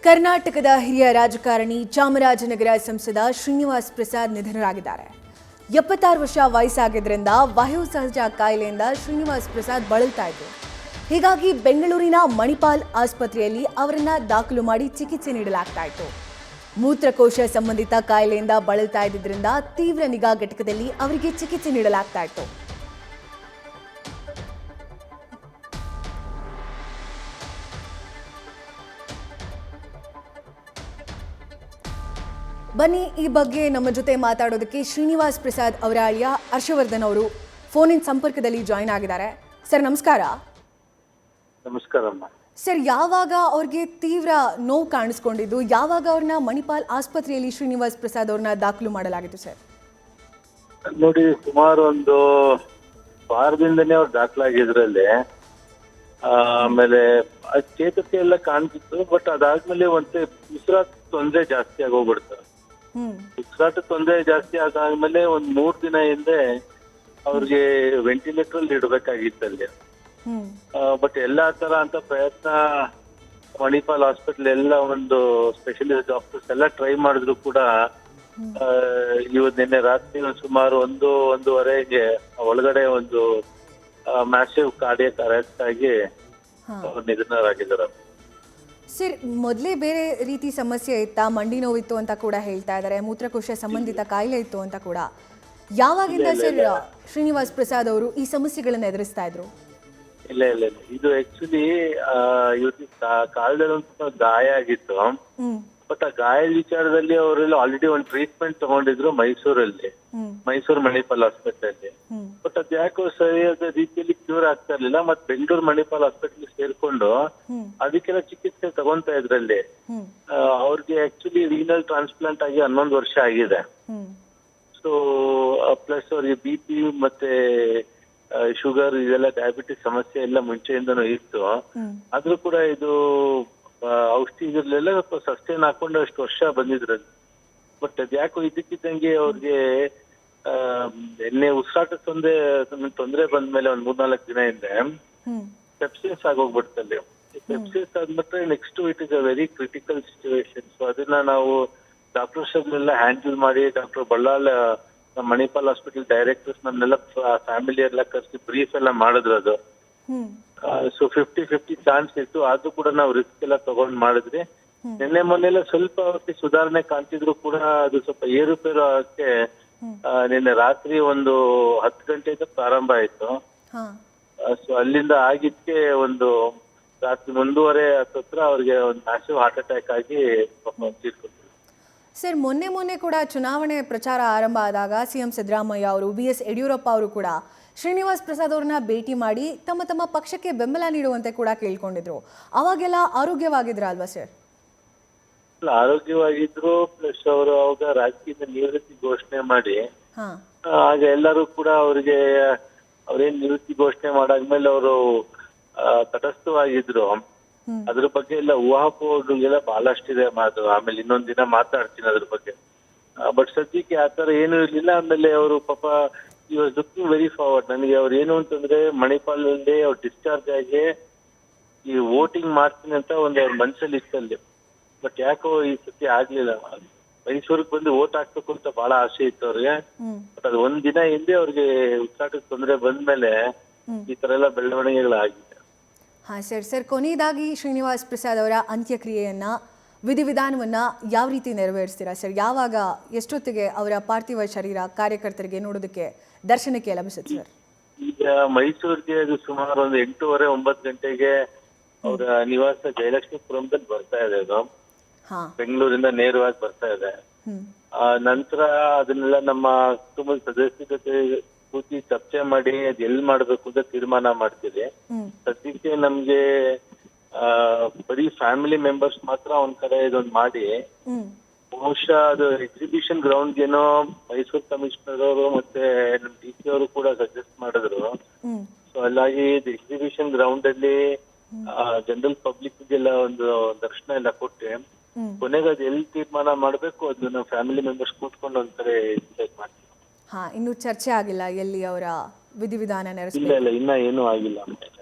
ಕರ್ನಾಟಕದ ಹಿರಿಯ ರಾಜಕಾರಣಿ ಚಾಮರಾಜನಗರ ಸಂಸದ ಶ್ರೀನಿವಾಸ್ ಪ್ರಸಾದ್ ನಿಧನರಾಗಿದ್ದಾರೆ. 76 ವರ್ಷ ವಯಸ್ಸಾಗಿದ್ದರಿಂದ ವಯೋಸಹಜ ಕಾಯಿಲೆಯಿಂದ ಶ್ರೀನಿವಾಸ್ ಪ್ರಸಾದ್ ಬಳಲ್ತಾ ಇದ್ರು. ಹೀಗಾಗಿ ಬೆಂಗಳೂರಿನ ಮಣಿಪಾಲ್ ಆಸ್ಪತ್ರೆಯಲ್ಲಿ ಅವರನ್ನ ದಾಖಲು ಮಾಡಿ ಚಿಕಿತ್ಸೆ ನೀಡಲಾಗ್ತಾ ಇತ್ತು. ಮೂತ್ರಕೋಶ ಸಂಬಂಧಿತ ಕಾಯಿಲೆಯಿಂದ ಬಳಲ್ತಾ ಇದ್ದಿದ್ದರಿಂದ ತೀವ್ರ ನಿಗಾ ಘಟಕದಲ್ಲಿ ಅವರಿಗೆ ಚಿಕಿತ್ಸೆ ನೀಡಲಾಗ್ತಾ ಇತ್ತು. ಬನ್ನಿ ಈ ಬಗ್ಗೆ ನಮ್ಮ ಜೊತೆ ಮಾತಾಡೋದಕ್ಕೆ ಶ್ರೀನಿವಾಸ್ ಪ್ರಸಾದ್ ಅವರ ಅಳಿಯ ಹರ್ಷವರ್ಧನ್ ಅವರು ಫೋನ್ ಸಂಪರ್ಕದಲ್ಲಿ ಜಾಯಿನ್ ಆಗಿದ್ದಾರೆ. ಸರ್ ನಮಸ್ಕಾರ. ನಮಸ್ಕಾರಮ್ಮ. ಸರ್, ಯಾವಾಗ ಅವ್ರಿಗೆ ತೀವ್ರ ನೋವು ಕಾಣಿಸ್ಕೊಂಡಿದ್ದು, ಯಾವಾಗ ಅವ್ರನ್ನ ಮಣಿಪಾಲ್ ಆಸ್ಪತ್ರೆಯಲ್ಲಿ ಶ್ರೀನಿವಾಸ್ ಪ್ರಸಾದ್ ಅವ್ರನ್ನ ದಾಖಲು ಮಾಡಲಾಗಿತ್ತು ಸರ್? ನೋಡಿ, ಸುಮಾರು ಒಂದು ವಾರದಿಂದನೇ ಅವ್ರು ದಾಖಲಾಗಿದ್ರಲ್ಲಿ. ಆಮೇಲೆ ಚೇತರಿಕೆ ಎಲ್ಲ ಕಾಣ್ತಿತ್ತು. ಬಟ್ ಅದಾದ್ಮೇಲೆ ಒಂದೇ ಉಸಿರಾಟ ತೊಂದರೆ ಜಾಸ್ತಿ ಆಗೋಗ್ಬಿಡ್ತು. ಉಸಿರಾಟ ತೊಂದರೆ ಜಾಸ್ತಿ ಆದಾದ್ಮೇಲೆ ಒಂದ್ 3 ದಿನ ಹಿಂದೆ ಅವ್ರಿಗೆ ವೆಂಟಿಲೇಟರ್ ಅಲ್ಲಿ ಇಡಬೇಕಾಗಿತ್ತಲ್ಲಿ. ಬಟ್ ಎಲ್ಲಾ ತರ ಅಂತ ಪ್ರಯತ್ನ ಮಣಿಪಾಲ್ ಹಾಸ್ಪಿಟಲ್ ಎಲ್ಲ ಒಂದು ಸ್ಪೆಷಲಿಸ್ಟ್ ಡಾಕ್ಟರ್ಸ್ ಎಲ್ಲ ಟ್ರೈ ಮಾಡಿದ್ರು ಕೂಡ ಇವತ್ತು ನಿನ್ನೆ ರಾತ್ರಿ ಸುಮಾರು 1-1:30ಗೆ ಒಳಗಡೆ ಒಂದು ಮ್ಯಾಸಿವ್ ಕಾರ್ಡಿಯಕ್ ಅರೆಸ್ಟ್ ಆಗಿ ಅವ್ರು ನಿಧನರಾಗಿದ್ದಾರೆ. ಸರ್, ಮೊದಲೇ ಬೇರೆ ರೀತಿ ಸಮಸ್ಯೆ ಇತ್ತಾ? ಮಂಡಿ ನೋವಿತ್ತು ಅಂತ ಕೂಡ ಹೇಳ್ತಾ ಇದ್ದಾರೆ, ಮೂತ್ರಕೋಶ ಸಂಬಂಧಿತ ಕಾಯಿಲೆ ಇತ್ತು ಅಂತ ಕೂಡ. ಯಾವಾಗಿಂದ ಸರ್ ಶ್ರೀನಿವಾಸ್ ಪ್ರಸಾದ್ ಅವರು ಈ ಸಮಸ್ಯೆಗಳನ್ನ ಎದುರಿಸ್ತಾ ಇದ್ರು? ಇಲ್ಲ, ಇದು ಆಕ್ಚುಲಿ ಇವತ್ತು ಕಾಲದಲ್ಲಿ ಒಂದು ಸ್ವಲ್ಪ ಗಾಯ ಆಗಿತ್ತು. ಬಟ್ ಆ ಗಾಯದ ವಿಚಾರದಲ್ಲಿ ಅವರೆಲ್ಲ ಆಲ್ರೆಡಿ ಒಂದು ಟ್ರೀಟ್ಮೆಂಟ್ ತಗೊಂಡಿದ್ರು ಮೈಸೂರು ಮಣಿಪಾಲ್ ಆಸ್ಪತ್ರೆಯಲ್ಲಿ. ಬಟ್ ಅದ್ ಯಾಕೋ ಸರಿಯಾದ ರೀತಿಯಲ್ಲಿ ಕ್ಯೂರ್ ಆಗ್ತಾ ಇರ್ಲಿಲ್ಲ. ಮತ್ತೆ ಬೆಂಗಳೂರು ಮಣಿಪಾಲ್ ಆಸ್ಪತ್ರೆಗೆ ಸೇರ್ಕೊಂಡು ಅದಕ್ಕೆಲ್ಲ ಚಿಕಿತ್ಸೆ ತಗೊಂತಾ ಇದ್ರಲ್ಲಿ. ಅವ್ರಿಗೆ ಆಕ್ಚುಲಿ ರೀನಲ್ ಟ್ರಾನ್ಸ್ಪ್ಲಾಂಟ್ ಆಗಿ 11 ವರ್ಷ ಆಗಿದೆ. ಸೊ ಪ್ಲಸ್ ಅವ್ರಿಗೆ BP ಮತ್ತೆ ಶುಗರ್, ಇದೆಲ್ಲ ಡಯಾಬಿಟಿಸ್ ಸಮಸ್ಯೆ ಎಲ್ಲ ಮುಂಚೆಯಿಂದನೂ ಇತ್ತು. ಆದ್ರೂ ಕೂಡ ಇದು ಔಷಧಿ ಇದ್ರಲ್ಲೆಲ್ಲ ಸಸ್ಟೈನ್ ಹಾಕೊಂಡು ಅಷ್ಟು ವರ್ಷ ಬಂದಿದ್ರು. ಬಟ್ ಅದ್ಯಾಕೋ ಇದಕ್ಕಿದ್ದಂಗೆ ಅವ್ರಿಗೆ ಎಣ್ಣೆ ಉಸಿರಾಟ ತೊಂದರೆ ಬಂದ್ಮೇಲೆ ಒಂದ್ 3-4 ದಿನ ಹಿಂದೆ ಸೆಪ್ಸಿಸ್ ಆಗೋಗ್ಬಿಡ್ತಲ್ಲಿ. ಸೆಪ್ಸಿಸ್ ಆದ್ಬಿಟ್ರೆ next it is a very critical situation. So ಅದನ್ನ ನಾವು ಡಾಕ್ಟರ್ಸ್ ಎಲ್ಲ ಹ್ಯಾಂಡಲ್ ಮಾಡಿ, doctor Ballal Manipal hospital directors ನನ್ನೆಲ್ಲ ಫ್ಯಾಮಿಲಿ ಎಲ್ಲ ಕರೆಸಿ ಬ್ರೀಫ್ ಎಲ್ಲ ಮಾಡಿದ್ರು. ಅದು ಸೊ 50-50 ಚಾನ್ಸ್ ಇತ್ತು. ಆದ್ರೂ ಕೂಡ ನಾವು ರಿಸ್ಕ್ ಎಲ್ಲ ತಗೊಂಡ್ ಮಾಡಿದ್ರಿ. ನಿನ್ನೆ ಮೊನ್ನೆಲ್ಲ ಸ್ವಲ್ಪ ಅವರಿಗೆ ಸುಧಾರಣೆ ಕಾಣ್ತಿದ್ರು ಕೂಡ ಅದು ಸ್ವಲ್ಪ ಏರುಪೇರು ಆಗಕ್ಕೆ ನಿನ್ನೆ ರಾತ್ರಿ ಒಂದು 10 ಗಂಟೆಯಿಂದ ಪ್ರಾರಂಭ ಆಯ್ತು. ಸೊ ಅಲ್ಲಿಂದ ಆಗಿದ್ಕೆ ಒಂದು ರಾತ್ರಿ 1:30 ಹತ್ರ ಅವ್ರಿಗೆ ಒಂದು ಮ್ಯಾಸಿವ್ ಹಾರ್ಟ್ ಅಟ್ಯಾಕ್ ಆಗಿ ತೀರ್ಕೊಂಡ್ರು. ಸರ್, ಮೊನ್ನೆ ಕೂಡ ಚುನಾವಣೆ ಪ್ರಚಾರ ಆರಂಭ ಆದಾಗ CM ಸಿದ್ದರಾಮಯ್ಯ ಅವರು, BS ಯಡಿಯೂರಪ್ಪ ಅವರು ಕೂಡ ಶ್ರೀನಿವಾಸ್ ಪ್ರಸಾದ್ ಅವ್ರನ್ನ ಭೇಟಿ ಮಾಡಿ ತಮ್ಮ ಪಕ್ಷಕ್ಕೆ ಬೆಂಬಲ ನೀಡುವಂತೆ ಕೂಡ ಕೇಳ್ಕೊಂಡಿದ್ರು. ಅವಾಗೆಲ್ಲ ಆರೋಗ್ಯವಾಗಿದ್ರ ಅಲ್ವಾ ಸರ್? ಆರೋಗ್ಯವಾಗಿದ್ರು. ಪ್ಲಸ್ ಅವರು ಅವಾಗ ರಾಜಕೀಯದ ನಿವೃತ್ತಿ ಘೋಷಣೆ ಮಾಡಿ ಆಗ ಎಲ್ಲರೂ ಕೂಡ ಅವ್ರಿಗೆ ಅವ್ರೇನ್ ನಿವೃತ್ತಿ ಘೋಷಣೆ ಮಾಡಾದ್ಮೇಲೆ ಅವರು ತಟಸ್ಥವಾಗಿದ್ರು. ಅದ್ರ ಬಗ್ಗೆ ಎಲ್ಲ ಊಹಾಪೋಹಗಳೆಲ್ಲ ಬಹಳಷ್ಟಿದೆ ಮಾತು. ಆಮೇಲೆ ಇನ್ನೊಂದ್ ದಿನ ಮಾತಾಡ್ತೀನಿ ಅದ್ರ ಬಗ್ಗೆ. ಬಟ್ ಸದ್ಯಕ್ಕೆ ಆತರ ಏನೂ ಇರ್ಲಿಲ್ಲ. ಆಮೇಲೆ ಅವರು ಪಾಪ ಈ ವಾಸ್ ಲುಕಿಂಗ್ ವೆರಿ ಫಾರ್ವರ್ಡ್. ನನಗೆ ಅವ್ರು ಏನು ಅಂತಂದ್ರೆ ಮಣಿಪಾಲ್ ಅಲ್ಲಿ ಅವ್ರು ಡಿಸ್ಚಾರ್ಜ್ ಆಗಿ ಈ ವೋಟಿಂಗ್ ಮಾಡ್ತೀನಿ ಅಂತ ಒಂದು ಅವ್ರ ಮನ್ಸಲ್ಲಿ ಇತ್ತಲ್ಲಿ. ಬಟ್ ಯಾಕೋ ಈ ಸತಿ ಆಗ್ಲಿಲ್ಲ. ಮೈಸೂರಿಗೆ ಬಂದು ವೋಟ್ ಹಾಕ್ಬೇಕು ಅಂತ ಬಹಳ ಆಸೆ ಇತ್ತು ಅವ್ರಿಗೆ. ಬಟ್ ಅದು 1 ದಿನ ಹಿಂದೆ ಅವ್ರಿಗೆ ಉಸಿರಾಟದ ತೊಂದರೆ ಬಂದ್ಮೇಲೆ ಈ ತರ ಎಲ್ಲ ಬೆಳವಣಿಗೆಗಳಾಗಿದೆ. ಸರ್, ಕೊನೆಯದಾಗಿ ಶ್ರೀನಿವಾಸ್ ಪ್ರಸಾದ್ ಅವರ ಅಂತ್ಯಕ್ರಿಯೆಯನ್ನ, ವಿಧಿವಿಧಾನವನ್ನ ಯಾವ ರೀತಿ ನೆರವೇರಿಸ್ತೀರಾ ಸರ್? ಯಾವಾಗ, ಎಷ್ಟೊತ್ತಿಗೆ ಅವರ ಪಾರ್ಥಿವ ಶರೀರ ಕಾರ್ಯಕರ್ತರಿಗೆ ನೋಡೋದಕ್ಕೆ, ದರ್ಶನಕ್ಕೆ ಲಭಿಸುತ್ತೆ ಸರ್? ಈಗ ಮೈಸೂರಿಗೆ ಅದು ಸುಮಾರು ಒಂದು 8:30-9 ಗಂಟೆಗೆ ಅವರ ನಿವಾಸ ಜಯಲಕ್ಷ್ಮೀಪುರಂದಲ್ಲಿ ಬರ್ತಾ ಇದೆ. ಅದು ಬೆಂಗಳೂರಿಂದ ನೇರವಾಗಿ ಬರ್ತಾ ಇದೆ. ನಂತರ ಅದನ್ನೆಲ್ಲ ನಮ್ಮ ಕುಟುಂಬದ ಸದಸ್ಯರ ಜೊತೆ ಕೂತಿ ಚರ್ಚೆ ಮಾಡಿ ಅದ್ ಎಲ್ಲಿ ಮಾಡ್ಬೇಕು ಅಂತ ತೀರ್ಮಾನ ಮಾಡ್ತೀವಿ. ಸದ್ಯಕ್ಕೆ ನಮ್ಗೆ ಬರೀ ಫ್ಯಾಮಿಲಿ ಮೆಂಬರ್ಸ್ ಮಾತ್ರ ಒಂದ್ ಕಡೆ ಇದೊಂದು ಮಾಡಿ, ಬಹುಶಃ ಅದು ಎಕ್ಸಿಬಿಷನ್ ಗ್ರೌಂಡ್ ಏನೋ ಮೈಸೂರು ಕಮಿಷನರ್ ಅವರು ಮತ್ತೆ ನಮ್ DC ಅವರು ಕೂಡ ಸಜೆಸ್ಟ್ ಮಾಡಿದ್ರು. ಸೊ ಅಲ್ಲಾಗಿ ಎಕ್ಸಿಬಿಷನ್ ಗ್ರೌಂಡ್ ಅಲ್ಲಿ ಜನರಲ್ ಪಬ್ಲಿಕ್ಗೆಲ್ಲ ಒಂದು ದರ್ಶನ ಎಲ್ಲ ಕೊಟ್ಟೆ. ಕೊನೆಗೆ ಅದು ಎಲ್ಲಿ ತೀರ್ಮಾನ ಮಾಡ್ಬೇಕು ಅದನ್ನ ಫ್ಯಾಮಿಲಿ ಮೆಂಬರ್ಸ್ ಕೂತ್ಕೊಂಡು ಒಂದ್ಕಡೆ ಡಿಸೈಡ್ ಮಾಡ್ತೀವಿ. ಇನ್ನು ಚರ್ಚೆ ಆಗಿಲ್ಲ ಎಲ್ಲಿ ಅವರ ವಿಧಿವಿಧಾನ ನೆರವೇರಿಸಬೇಕು? ಇಲ್ಲ, ಇನ್ನ ಏನೂ ಆಗಿಲ್ಲ.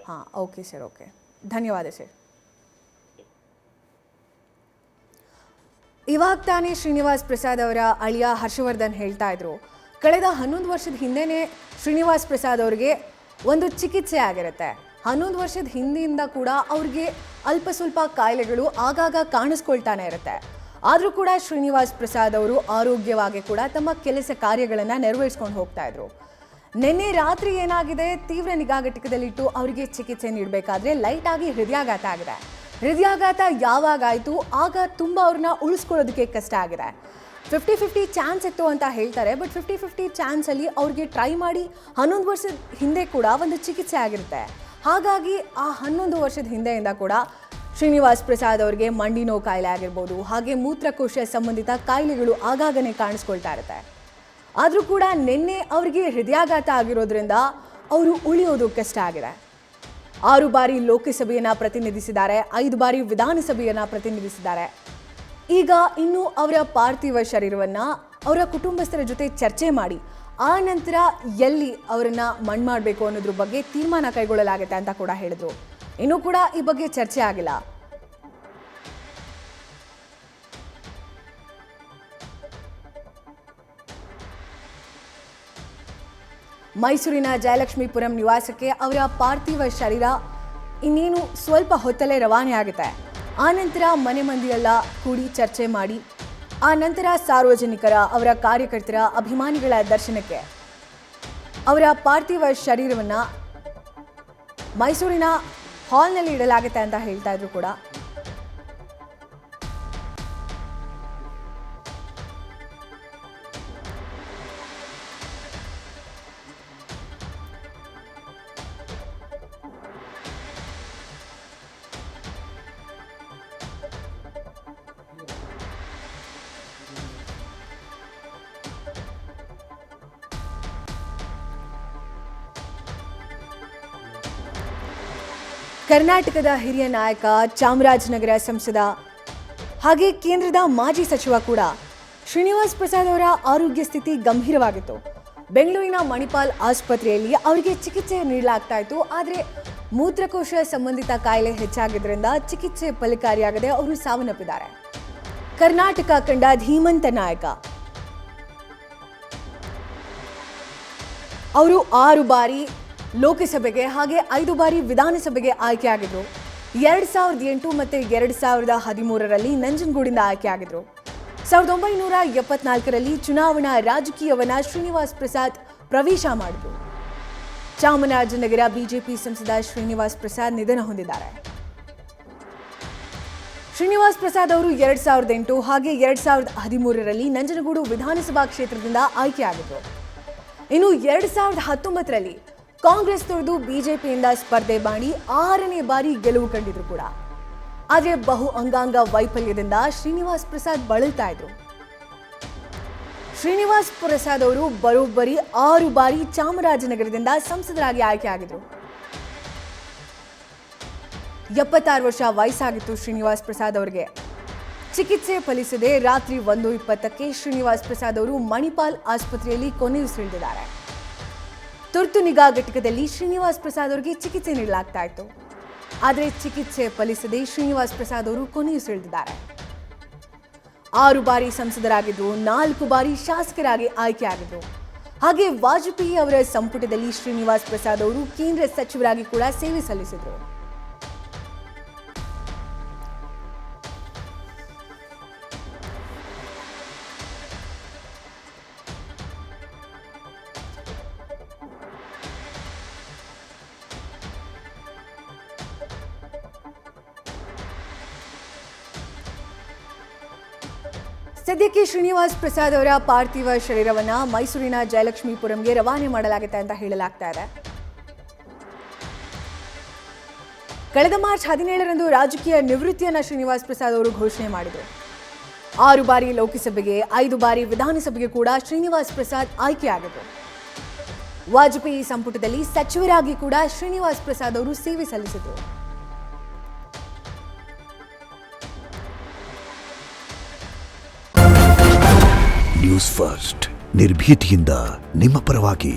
ಓಕೆ ಸರ್, ಓಕೆ, ಧನ್ಯವಾದ ಸರ್. ಇವಾಗ ತಾನೇ ಶ್ರೀನಿವಾಸ್ ಪ್ರಸಾದ್ ಅವರ ಅಳಿಯ ಹರ್ಷವರ್ಧನ್ ಹೇಳ್ತಾ ಇದ್ರು, ಕಳೆದ 11 ವರ್ಷದ ಹಿಂದೆನೇ ಶ್ರೀನಿವಾಸ್ ಪ್ರಸಾದ್ ಅವರಿಗೆ ಒಂದು ಚಿಕಿತ್ಸೆ ಆಗಿರುತ್ತೆ. 11 ವರ್ಷದ ಹಿಂದೆಯಿಂದ ಕೂಡ ಅವ್ರಿಗೆ ಅಲ್ಪ ಸ್ವಲ್ಪ ಕಾಯಿಲೆಗಳು ಆಗಾಗ ಕಾಣಿಸ್ಕೊಳ್ತಾನೆ ಇರುತ್ತೆ. ಆದರೂ ಕೂಡ ಶ್ರೀನಿವಾಸ್ ಪ್ರಸಾದ್ ಅವರು ಆರೋಗ್ಯವಾಗಿ ಕೂಡ ತಮ್ಮ ಕೆಲಸ ಕಾರ್ಯಗಳನ್ನು ನೆರವೇರಿಸ್ಕೊಂಡು ಹೋಗ್ತಾ ಇದ್ರು. ನಿನ್ನೆ ರಾತ್ರಿ ಏನಾಗಿದೆ, ತೀವ್ರ ನಿಗಾ ಘಟಕದಲ್ಲಿಟ್ಟು ಅವರಿಗೆ ಚಿಕಿತ್ಸೆ ನೀಡಬೇಕಾದ್ರೆ ಲೈಟ್ ಆಗಿ ಹೃದಯಾಘಾತ ಆಗಿದೆ. ಹೃದಯಾಘಾತ ಯಾವಾಗ ಆಯಿತು ಆಗ ತುಂಬ ಅವ್ರನ್ನ ಉಳಿಸ್ಕೊಳ್ಳೋದಕ್ಕೆ ಕಷ್ಟ ಆಗಿದೆ. 50-50 ಚಾನ್ಸ್ ಇತ್ತು ಅಂತ ಹೇಳ್ತಾರೆ. ಬಟ್ 50-50 ಚಾನ್ಸಲ್ಲಿ ಅವ್ರಿಗೆ ಟ್ರೈ ಮಾಡಿ 11 ವರ್ಷದ ಹಿಂದೆ ಕೂಡ ಒಂದು ಚಿಕಿತ್ಸೆ ಆಗಿರುತ್ತೆ. ಹಾಗಾಗಿ ಆ 11 ವರ್ಷದ ಹಿಂದೆಯಿಂದ ಕೂಡ ಶ್ರೀನಿವಾಸ್ ಪ್ರಸಾದ್ ಅವರಿಗೆ ಮಂಡಿ ನೋವು ಕಾಯಿಲೆ ಆಗಿರ್ಬೋದು, ಹಾಗೆ ಮೂತ್ರಕೋಶ ಸಂಬಂಧಿತ ಕಾಯಿಲೆಗಳು ಆಗಾಗನೇ ಕಾಣಿಸ್ಕೊಳ್ತಾ ಇರುತ್ತೆ. ಆದರೂ ಕೂಡ ನಿನ್ನೆ ಅವರಿಗೆ ಹೃದಯಾಘಾತ ಆಗಿರೋದ್ರಿಂದ ಅವರು ಉಳಿಯೋದು ಕಷ್ಟ ಆಗಿದೆ. 6 ಬಾರಿ ಲೋಕಸಭೆಯನ್ನು ಪ್ರತಿನಿಧಿಸಿದ್ದಾರೆ, 5 ಬಾರಿ ವಿಧಾನಸಭೆಯನ್ನು ಪ್ರತಿನಿಧಿಸಿದ್ದಾರೆ. ಈಗ ಇನ್ನು ಅವರ ಪಾರ್ಥಿವ ಶರೀರವನ್ನು ಅವರ ಕುಟುಂಬಸ್ಥರ ಜೊತೆ ಚರ್ಚೆ ಮಾಡಿ ಆ ನಂತರ ಎಲ್ಲಿ ಅವರನ್ನು ಮಣ್ಣು ಮಾಡಬೇಕು ಅನ್ನೋದ್ರ ಬಗ್ಗೆ ತೀರ್ಮಾನ ಕೈಗೊಳ್ಳಲಾಗುತ್ತೆ ಅಂತ ಕೂಡ ಹೇಳಿದ್ರು. ಇನ್ನೂ ಕೂಡ ಈ ಬಗ್ಗೆ ಚರ್ಚೆ ಆಗಿಲ್ಲ. ಮೈಸೂರಿನ ಜಯಲಕ್ಷ್ಮೀಪುರಂ ನಿವಾಸಕ್ಕೆ ಅವರ ಪಾರ್ಥಿವ ಶರೀರ ಇನ್ನೇನು ಸ್ವಲ್ಪ ಹೊತ್ತಲ್ಲೇ ರವಾನೆ ಆಗುತ್ತೆ. ಆ ನಂತರ ಮನೆ ಮಂದಿಯೆಲ್ಲ ಕೂಡಿ ಚರ್ಚೆ ಮಾಡಿ ಆ ನಂತರ ಸಾರ್ವಜನಿಕರ, ಅವರ ಕಾರ್ಯಕರ್ತರ, ಅಭಿಮಾನಿಗಳ ದರ್ಶನಕ್ಕೆ ಅವರ ಪಾರ್ಥಿವ ಶರೀರವನ್ನು ಮೈಸೂರಿನ ಹಾಲ್ನಲ್ಲಿ ಇಡಲಾಗುತ್ತೆ ಅಂತ ಹೇಳ್ತಾ ಇದ್ರು ಕೂಡ. ಕರ್ನಾಟಕದ ಹಿರಿಯ ನಾಯಕ, ಚಾಮರಾಜನಗರ ಸಂಸದ ಹಾಗೆ ಕೇಂದ್ರದ ಮಾಜಿ ಸಚಿವ ಕೂಡ ಶ್ರೀನಿವಾಸ್ ಪ್ರಸಾದ್ ಅವರ ಆರೋಗ್ಯ ಸ್ಥಿತಿ ಗಂಭೀರವಾಗಿತ್ತು. ಬೆಂಗಳೂರಿನ ಮಣಿಪಾಲ್ ಆಸ್ಪತ್ರೆಯಲ್ಲಿ ಅವರಿಗೆ ಚಿಕಿತ್ಸೆ ನೀಡಲಾಗ್ತಾ ಇತ್ತು. ಆದರೆ ಮೂತ್ರಕೋಶ ಸಂಬಂಧಿತ ಕಾಯಿಲೆ ಹೆಚ್ಚಾಗಿದ್ದರಿಂದ ಚಿಕಿತ್ಸೆ ಫಲಕಾರಿಯಾಗದೆ ಅವರು ಸಾವನ್ನಪ್ಪಿದ್ದಾರೆ. ಕರ್ನಾಟಕ ಕಂಡ ಧೀಮಂತ ನಾಯಕ. ಅವರು 6 ಬಾರಿ ಲೋಕಸಭೆಗೆ ಹಾಗೆ 5 ಬಾರಿ ವಿಧಾನಸಭೆಗೆ ಆಯ್ಕೆಯಾಗಿದ್ರು. 2008 ಮತ್ತು 2013ರಲ್ಲಿ ನಂಜನಗೂಡಿಂದ ಆಯ್ಕೆಯಾಗಿದ್ರು. 1974ರಲ್ಲಿ ಚುನಾವಣಾ ರಾಜಕೀಯವನ್ನ ಶ್ರೀನಿವಾಸ್ ಪ್ರಸಾದ್ ಪ್ರವೇಶ ಮಾಡಿದ್ರು. ಚಾಮರಾಜನಗರ ಬಿಜೆಪಿ ಸಂಸದ ಶ್ರೀನಿವಾಸ್ ಪ್ರಸಾದ್ ನಿಧನ ಹೊಂದಿದ್ದಾರೆ. ಶ್ರೀನಿವಾಸ್ ಪ್ರಸಾದ್ ಅವರು 2008 ಹಾಗೆ 2013ರಲ್ಲಿ ನಂಜನಗೂಡು ವಿಧಾನಸಭಾ ಕ್ಷೇತ್ರದಿಂದ ಆಯ್ಕೆಯಾಗಿದ್ರು. ಇನ್ನು 2019ರಲ್ಲಿ ಕಾಂಗ್ರೆಸ್ ತೊರೆದು ಬಿಜೆಪಿಯಿಂದ ಸ್ಪರ್ಧೆ ಮಾಡಿ 6ನೇ ಬಾರಿ ಗೆಲುವು ಕಂಡಿದ್ರು ಕೂಡ. ಆದರೆ ಬಹು ಅಂಗಾಂಗ ವೈಫಲ್ಯದಿಂದ ಶ್ರೀನಿವಾಸ್ ಪ್ರಸಾದ್ ಬಳಲ್ತಾ ಇದ್ರು. ಶ್ರೀನಿವಾಸ್ ಪ್ರಸಾದ್ ಅವರು ಬರೋಬ್ಬರಿ 6 ಬಾರಿ ಚಾಮರಾಜನಗರದಿಂದ ಸಂಸದರಾಗಿ ಆಯ್ಕೆಯಾಗಿದ್ರು. 76 ವರ್ಷ ವಯಸ್ಸಾಗಿತ್ತು ಶ್ರೀನಿವಾಸ್ ಪ್ರಸಾದ್ ಅವರಿಗೆ. ಚಿಕಿತ್ಸೆ ಫಲಿಸದೆ ರಾತ್ರಿ 1:20ಕ್ಕೆ ಶ್ರೀನಿವಾಸ್ ಪ್ರಸಾದ್ ಅವರು ಮಣಿಪಾಲ್ ಆಸ್ಪತ್ರೆಯಲ್ಲಿ ಕೊನೆಯುಸಿರೆಳೆದಿದ್ದಾರೆ. ತುರ್ತು ನಿಗಾ ಘಟಕದಲ್ಲಿ ಶ್ರೀನಿವಾಸ್ ಪ್ರಸಾದ್ ಅವರಿಗೆ ಚಿಕಿತ್ಸೆ ನೀಡಲಾಗ್ತಾ ಇತ್ತು. ಆದರೆ ಚಿಕಿತ್ಸೆ ಫಲಿಸದೆ ಶ್ರೀನಿವಾಸ್ ಪ್ರಸಾದ್ ಅವರು ಕೊನೆಯುಸಿರೆಳೆದಿದ್ದಾರೆ. 6 ಬಾರಿ ಸಂಸದರಾಗಿದ್ದು 4 ಬಾರಿ ಶಾಸಕರಾಗಿ ಆಯ್ಕೆಯಾಗಿದ್ರು. ಹಾಗೆ ವಾಜಪೇಯಿ ಅವರ ಸಂಪುಟದಲ್ಲಿ ಶ್ರೀನಿವಾಸ್ ಪ್ರಸಾದ್ ಅವರು ಕೇಂದ್ರ ಸಚಿವರಾಗಿ ಕೂಡ ಸೇವೆ ಸಲ್ಲಿಸಿದರು. ಸದ್ಯಕ್ಕೆ ಶ್ರೀನಿವಾಸ್ ಪ್ರಸಾದ್ ಅವರ ಪಾರ್ಥಿವ ಶರೀರವನ್ನು ಮೈಸೂರಿನ ಜಯಲಕ್ಷ್ಮೀಪುರಂಗೆ ರವಾನೆ ಮಾಡಲಾಗುತ್ತೆ ಅಂತ ಹೇಳಲಾಗ್ತಾ ಇದೆ. ಕಳೆದ ಮಾರ್ಚ್ 17ರಂದು ರಾಜಕೀಯ ನಿವೃತ್ತಿಯನ್ನು ಶ್ರೀನಿವಾಸ್ ಪ್ರಸಾದ್ ಅವರು ಘೋಷಣೆ ಮಾಡಿದರು. 6 ಬಾರಿ ಲೋಕಸಭೆಗೆ 5 ಬಾರಿ ವಿಧಾನಸಭೆಗೆ ಕೂಡ ಶ್ರೀನಿವಾಸ್ ಪ್ರಸಾದ್ ಆಯ್ಕೆಯಾಗಿದ್ದರು. ವಾಜಪೇಯಿ ಸಂಪುಟದಲ್ಲಿ ಸಚಿವರಾಗಿ ಕೂಡ ಶ್ರೀನಿವಾಸ್ ಪ್ರಸಾದ್ ಅವರು ಸೇವೆ ಸಲ್ಲಿಸಿದರು. ನ್ಯೂಸ್ ಫಸ್ಟ್ ನಿರ್ಭೀತಿಯಿಂದ ನಿಮ್ಮ ಪರವಾಗಿ.